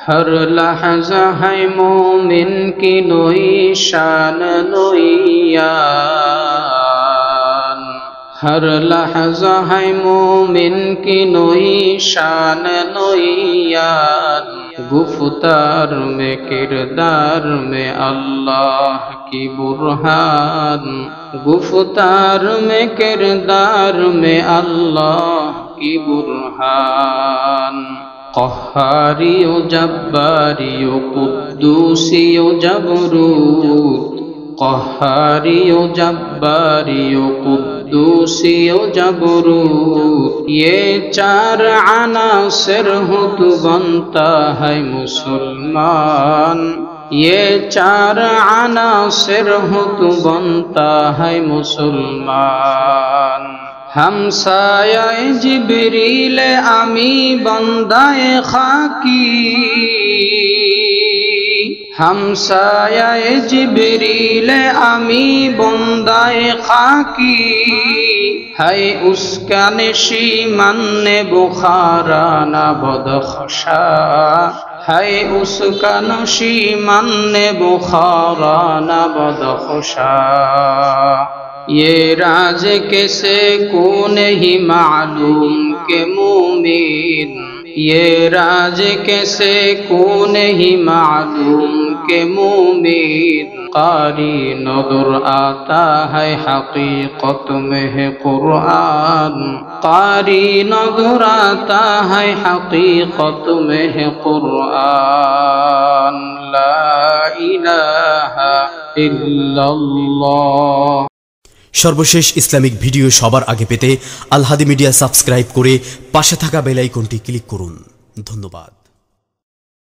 हर लहज़ा है मोमिन की नई शान नोइयान, हर लहज़ा है मोमिन की नई शान नोइयान। गुफ्तार में किरदार में अल्लाह की बुरहान, गुफ्तार में किरदार में अल्लाह की बुरहान। क़हारी व जब्बारी व कुद्दूसी व जबरूत, क़हारी व जब्बारी व कुद्दूसी व जबरूत, ये चार अनासिर हो तो बनता है मुसलमान, ये चार अनासिर हो तो बनता है मुसलमान। हमसाये जिब्रील आमी बंदाए खाकी, हमसाये जिब्रील आमी बंदाए खाकी, है उसका नशीमन बुखारा न बदख्शा, है उसका नशीमन बुखारा न बदख्शा। ये राज कैसे को नहीं मालूम के मोमिन, ये राज कैसे को नहीं मालूम के मोमिन। कारी नज़र आता है हकीकत में है कुरान, कारी नज़र आता है हकीकत में है कुरान। ला इलाहा इल्लल्लाह। সর্বশেষ ইসলামিক ভিডিও সবার আগে পেতে আল হাদি মিডিয়া সাবস্ক্রাইব করে পাশে থাকা বেল আইকনটি ক্লিক করুন। ধন্যবাদ।